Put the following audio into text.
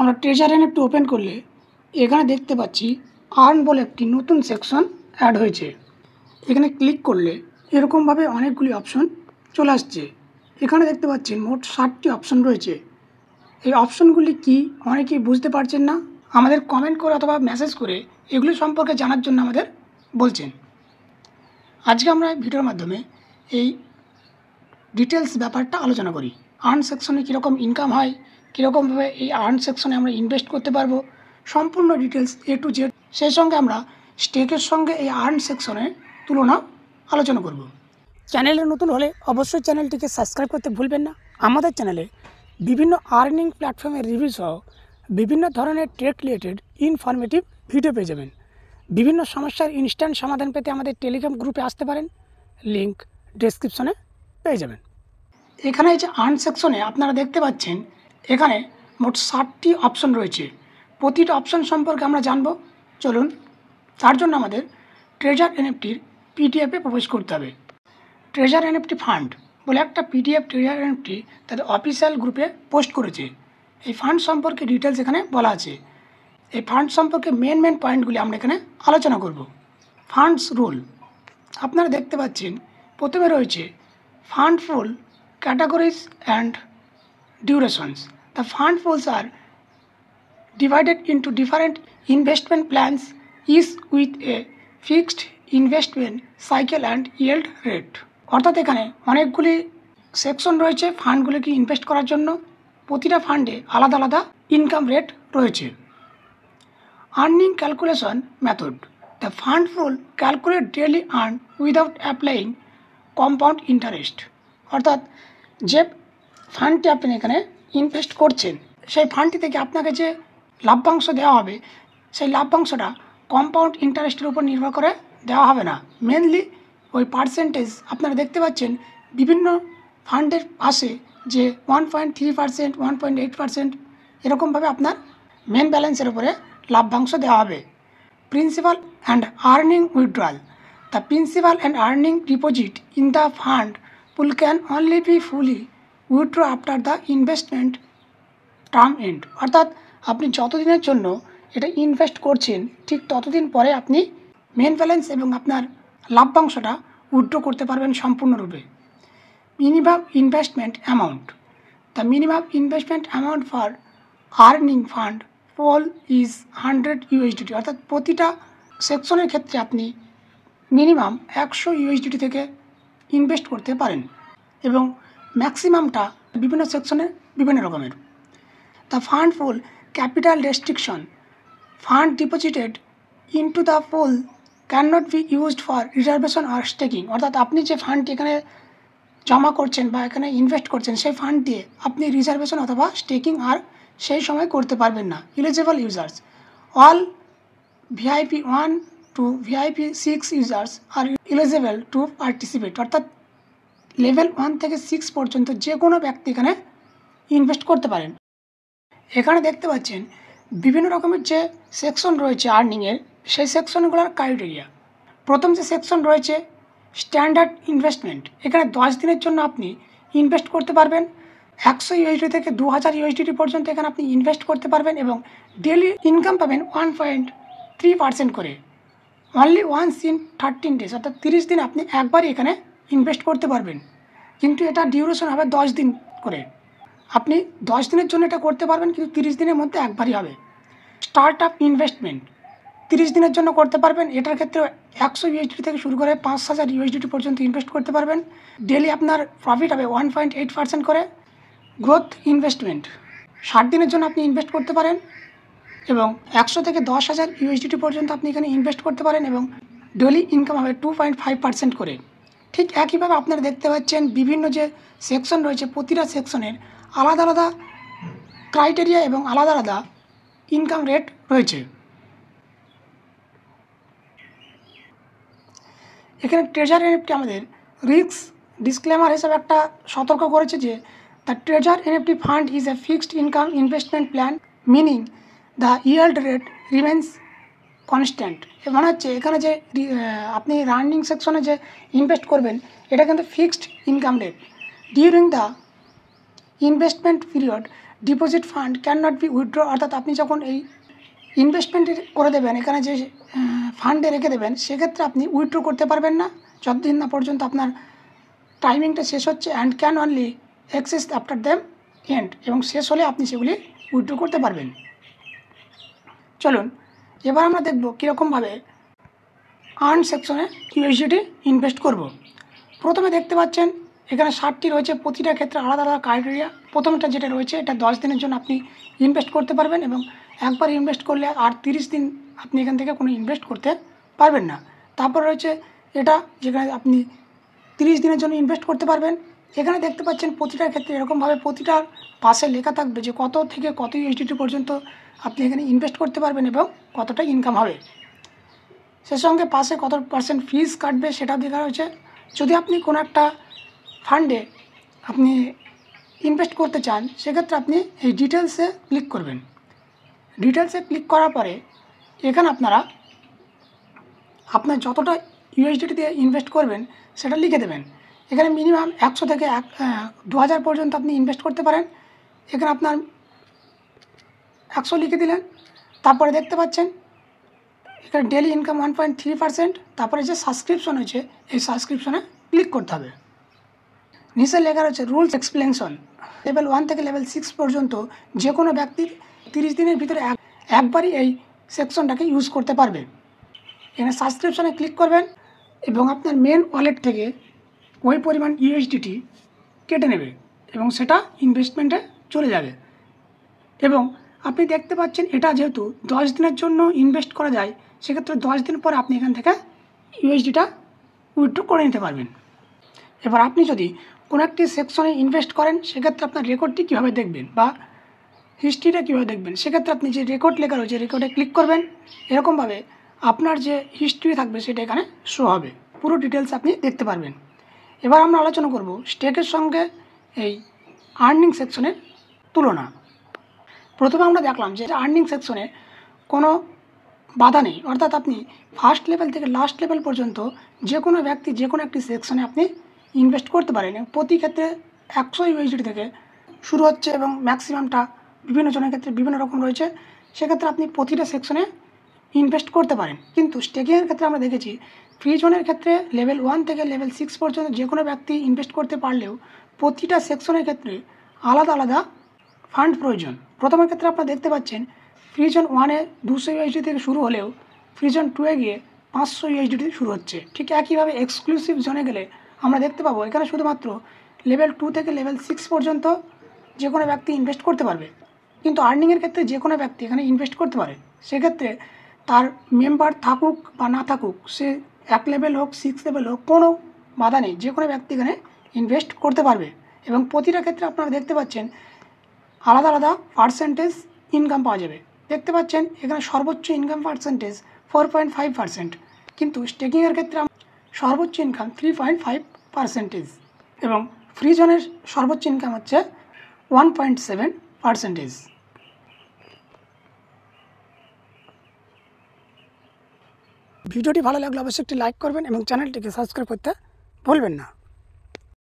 আমরা treasure NFT open করলে এখানে দেখতে পাচ্ছি আর্ন বলে একটি নতুন সেকশন অ্যাড হয়েছে। এখানে ক্লিক করলে এরকমভাবে অনেকগুলি অপশন চলে আসছে। এখানে দেখতে পাচ্ছেন মোট 60টি অপশন রয়েছে। এই অপশনগুলি কি অনেকেই বুঝতে পারছেন না, আমাদের কমেন্ট করে অথবা মেসেজ করে এগুলি সম্পর্কে জানার জন্য আমাদের বলছেন। আজকে আমরা ভিডিওর মাধ্যমে এই ডিটেলস ব্যাপারটা আলোচনা করি। আর্ন সেকশনে কীরকম ইনকাম হয়, কীরকমভাবে এই আর্ন সেকশনে আমরা ইনভেস্ট করতে পারবো, সম্পূর্ণ ডিটেলস A to Z। সেই সঙ্গে আমরা স্টেকের সঙ্গে এই আর্ন সেকশনের তুলনা আলোচনা করব। চ্যানেলে নতুন হলে অবশ্যই চ্যানেলটিকে সাবস্ক্রাইব করতে ভুলবেন না। আমাদের চ্যানেলে বিভিন্ন আর্নিং প্ল্যাটফর্মের রিভিউ সহ বিভিন্ন ধরনের ট্রেড রিলেটেড ইনফরমেটিভ ভিডিও পেয়ে যাবেন। বিভিন্ন সমস্যার ইনস্ট্যান্ট সমাধান পেতে আমাদের টেলিগ্রাম গ্রুপে আসতে পারেন, লিঙ্ক ডেসক্রিপশনে পেয়ে যাবেন। এখানে এই যে আর্ন সেকশনে আপনারা দেখতে পাচ্ছেন এখানে মোট 60টি অপশন রয়েছে। প্রতিটা অপশন সম্পর্কে আমরা জানব। চলুন, তার জন্য আমাদের ট্রেজার এনএফটির পিডিএফে প্রবেশ করতে হবে। ট্রেজার এনএফটি ফান্ড বলে একটা পিডিএফ ট্রেজার এনএফটি তাদের অফিসিয়াল গ্রুপে পোস্ট করেছে। এই ফান্ড সম্পর্কে ডিটেলস এখানে বলা আছে। এই ফান্ড সম্পর্কে মেন পয়েন্টগুলি আমরা এখানে আলোচনা করব। ফান্ডস রুল আপনারা দেখতে পাচ্ছেন প্রথমে রয়েছে fund full categories and durations. The fund pools are divided into different investment plans, each with a fixed investment cycle and yield rate. অর্থাৎ এখানে অনেকগুলি সেকশন রয়েছে ফান্ডগুলিকে ইনভেস্ট করার জন্য। প্রতিটা ফান্ডে আলাদা আলাদা ইনকাম রেট রয়েছে। Earning calculation method, the fund full calculate daily earn without applying compound interest. অর্থাৎ যে ফান্ডটি আপনি এখানে ইনভেস্ট করছেন সেই ফান্ডটি থেকে আপনাকে যে লাভ্যাংশ দেওয়া হবে সেই লাভ্যাংশটা কম্পাউন্ড ইন্টারেস্টের উপর নির্ভর করে দেওয়া হবে না। মেনলি ওই পার্সেন্টেজ আপনারা দেখতে পাচ্ছেন বিভিন্ন ফান্ডের পাশে যে 1.3%, 1.8% এরকমভাবে আপনার মেন ব্যালেন্সের উপরে লাভ্যাংশ দেওয়া হবে। Principal and earning withdrawal, the principal and earning deposit in the fund pool can only be fully withdraw after the investment term end। অর্থাৎ আপনি যতদিনের জন্য এটা ইনভেস্ট করছেন ঠিক ততদিন পরে আপনি মেন ব্যালেন্স এবং আপনার লাভ্যাংশটা উইথড্র করতে পারবেন সম্পূর্ণরূপে। Minimum investment amount, the minimum investment amount for earning fund pool is 100 USDT। অর্থাৎ প্রতিটা সেকশনের ক্ষেত্রে আপনি মিনিমাম 100 USDT থেকে ইনভেস্ট করতে পারেন এবং ম্যাক্সিমামটা বিভিন্ন সেকশনে বিভিন্ন রকমের। The fund pool capital restriction, fund deposited into the pool can not be used for reservation আর স্টেকিং। অর্থাৎ আপনি যে ফান্ডটি এখানে জমা করছেন বা এখানে ইনভেস্ট করছেন সেই ফান্ড দিয়ে আপনি রিজার্ভেশন অথবা স্টেকিং আর সেই সময় করতে পারবেন না। Eligible users, all VIP 1 to VIP 6 users are eligible to participate. অর্থাৎ লেভেল 1 থেকে 6 পর্যন্ত যে কোনো ব্যক্তি এখানে ইনভেস্ট করতে পারেন। এখানে দেখতে পাচ্ছেন বিভিন্ন রকমের যে সেকশন রয়েছে আর্নিংয়ের, সেই সেকশনগুলোর ক্রাইটেরিয়া। প্রথম যে সেকশন রয়েছে স্ট্যান্ডার্ড ইনভেস্টমেন্ট, এখানে 10 দিনের জন্য আপনি ইনভেস্ট করতে পারবেন। 100 USD থেকে 2000 USD পর্যন্ত এখানে আপনি ইনভেস্ট করতে পারবেন এবং ডেলি ইনকাম পাবেন 1.3% করে। অনলি ওয়ান্স ইন 13 days, অর্থাৎ 30 দিন আপনি একবারই এখানে ইনভেস্ট করতে পারবেন, কিন্তু এটা ডিউরেশন হবে 10 দিন করে। আপনি 10 দিনের জন্য এটা করতে পারবেন, কিন্তু 30 দিনের মধ্যে একবারই হবে। স্টার্ট আপ ইনভেস্টমেন্ট 30 দিনের জন্য করতে পারবেন। এটার ক্ষেত্রে 100 USD থেকে শুরু করে 5000 USD পর্যন্ত ইনভেস্ট করতে পারবেন। ডেলি আপনার প্রফিট হবে 1.8% করে। গ্রোথ ইনভেস্টমেন্ট 60 দিনের জন্য আপনি ইনভেস্ট করতে পারেন এবং 100 থেকে 10,000 USD পর্যন্ত আপনি এখানে ইনভেস্ট করতে পারেন এবং ডেলি ইনকাম হবে 2.5% করে। ঠিক একইভাবে আপনারা দেখতে পাচ্ছেন বিভিন্ন যে সেকশন রয়েছে প্রতিটা সেকশনের আলাদা আলাদা ক্রাইটেরিয়া এবং আলাদা আলাদা ইনকাম রেট রয়েছে। এখানে ট্রেজার এনএফটি আমাদের রিস্ক ডিসক্লেমার হিসাবে একটা সতর্ক করেছে যে the treasure NFT fund is a fixed income investment plan meaning the yield rate remains constant. মানে হচ্ছে এখানে যে আপনি রানিং সেকশনে যে ইনভেস্ট করবেন এটা কিন্তু fixed income rate. During the investment period deposit fund can not be withdraw, অর্থাৎ আপনি যখন এই ইনভেস্টমেন্ট করে দেবেন, এখানে যে ফান্ডে রেখে দেবেন, সেক্ষেত্রে আপনি উইথড্র করতে পারবেন না যতদিন না পর্যন্ত আপনার টাইমিংটা শেষ হচ্ছে। And can only access after them end, এবং শেষ হলে আপনি সেগুলি উইথড্র করতে পারবেন। চলুন এবার আমরা দেখব কীরকমভাবে আর্ন সেকশনে ইউএসডিটি ইনভেস্ট করব। প্রথমে দেখতে পাচ্ছেন এখানে 60টি রয়েছে, প্রতিটা ক্ষেত্রে আলাদা আলাদা ক্রাইটেরিয়া। প্রথমটা যেটা রয়েছে এটা 10 দিনের জন্য আপনি ইনভেস্ট করতে পারবেন, এবং একবার ইনভেস্ট করলে আর 30 দিন আপনি এখান থেকে কোনো ইনভেস্ট করতে পারবেন না। তারপর রয়েছে এটা, যেখানে আপনি 30 দিনের জন্য ইনভেস্ট করতে পারবেন। এখানে দেখতে পাচ্ছেন প্রতিটার ক্ষেত্রে এরকমভাবে প্রতিটার পাশে লেখা থাকবে যে কত থেকে কত ইউএসডিটি পর্যন্ত আপনি এখানে ইনভেস্ট করতে পারবেন এবং কতটা ইনকাম হবে। সে সঙ্গে পাশে কত % ফিজ কাটবে সেটা দেখা রয়েছে। যদি আপনি কোনো একটা ফান্ডে আপনি ইনভেস্ট করতে চান, সেক্ষেত্রে আপনি এই ডিটেলসে ক্লিক করবেন। ডিটেলসে ক্লিক করার পরে এখানে আপনার যতটা ইউএসডিটি দিয়ে ইনভেস্ট করবেন সেটা লিখে দেবেন। এখানে মিনিমাম 100 থেকে 2000 পর্যন্ত আপনি ইনভেস্ট করতে পারেন। এখানে আপনার 100 লিখে দিলেন। তারপরে দেখতে পাচ্ছেন এখানে ডেলি ইনকাম 1.3%। তারপরে যে সাবস্ক্রিপশন হয়েছে এই সাবস্ক্রিপশনে ক্লিক করতে হবে। নিচে লেখা রয়েছে রুলস এক্সপ্লেনেশন। লেভেল 1 থেকে লেভেল 6 পর্যন্ত যে কোনো ব্যক্তি 30 দিনের ভিতরে একবারই এই সেকশনটাকে ইউজ করতে পারবে। এখানে সাবস্ক্রিপশনে ক্লিক করবেন এবং আপনার মেন ওয়ালেট থেকে ওই পরিমাণ ইউএসডিটি কেটে নেবে এবং সেটা ইনভেস্টমেন্টে চলে যাবে। এবং আপনি দেখতে পাচ্ছেন এটা যেহেতু 10 দিনের জন্য ইনভেস্ট করা যায়, সেক্ষেত্রে 10 দিন পর আপনি এখান থেকে ইউএসডিটা উইথড্র করে নিতে পারবেন। এবার আপনি যদি কোনো একটি সেকশনে ইনভেস্ট করেন, সেক্ষেত্রে আপনার রেকর্ডটি কীভাবে দেখবেন বা হিস্ট্রিটা কীভাবে দেখবেন, সেক্ষেত্রে আপনি যে রেকর্ড লেখা রয়েছে রেকর্ডে ক্লিক করবেন। এরকমভাবে আপনার যে হিস্ট্রি থাকবে সেটা এখানে শো হবে, পুরো ডিটেলস আপনি দেখতে পারবেন। এবার আমরা আলোচনা করব স্টেকের সঙ্গে এই আর্নিং সেকশনের তুলনা। প্রথমে আমরা দেখলাম যে আর্নিং সেকশনে কোনো বাধা নেই, অর্থাৎ আপনি ফার্স্ট লেভেল থেকে লাস্ট লেভেল পর্যন্ত যে কোনো ব্যক্তি যে কোনো একটি সেকশনে আপনি ইনভেস্ট করতে পারেন। প্রতি ক্ষেত্রে 100 ইউএসডি থেকে শুরু হচ্ছে এবং ম্যাক্সিমামটা বিভিন্ন জনের ক্ষেত্রে বিভিন্ন রকম রয়েছে। সেক্ষেত্রে আপনি প্রতিটা সেকশনে ইনভেস্ট করতে পারেন। কিন্তু স্টেকিংয়ের ক্ষেত্রে আমরা দেখেছি ফ্রি জোনের ক্ষেত্রে লেভেল 1 থেকে লেভেল 6 পর্যন্ত যে কোনো ব্যক্তি ইনভেস্ট করতে পারলেও প্রতিটা সেকশনের ক্ষেত্রে আলাদা আলাদা ফান্ড প্রয়োজন। প্রথমের ক্ষেত্রে আপনারা দেখতে পাচ্ছেন ফ্রি জোন 1-এ 200 ইউএসডি থেকে শুরু হলেও ফ্রি জোন 2-এ গিয়ে 500 ইউএসডি থেকে শুরু হচ্ছে। ঠিক একইভাবে এক্সক্লুসিভ জোনে গেলে আমরা দেখতে পাবো এখানে শুধুমাত্র লেভেল 2 থেকে লেভেল 6 পর্যন্ত যে কোনো ব্যক্তি ইনভেস্ট করতে পারবে। কিন্তু আর্নিংয়ের ক্ষেত্রে যে কোনো ব্যক্তি এখানে ইনভেস্ট করতে পারে। সেক্ষেত্রে তার মেম্বার থাকুক বা না থাকুক, সে 1 লেভেল হোক 6 লেভেল হোক, কোনো বাধা নেই, যে কোনো ব্যক্তি এখানে ইনভেস্ট করতে পারবে। এবং প্রতিটা ক্ষেত্রে আপনারা দেখতে পাচ্ছেন আলাদা আলাদা পার্সেন্টেজ ইনকাম পাওয়া যাবে। দেখতে পাচ্ছেন এখানে সর্বোচ্চ ইনকাম পার্সেন্টেজ 4.5%, কিন্তু স্টেকিংয়ের ক্ষেত্রে সর্বোচ্চ ইনকাম 3.5%, এবং ফ্রি জোনের সর্বোচ্চ ইনকাম হচ্ছে 1.7%। ভিডিওটি ভালো লাগলে অবশ্যই একটি লাইক করবেন এবং চ্যানেলটিকে সাবস্ক্রাইব করতে ভুলবেন না।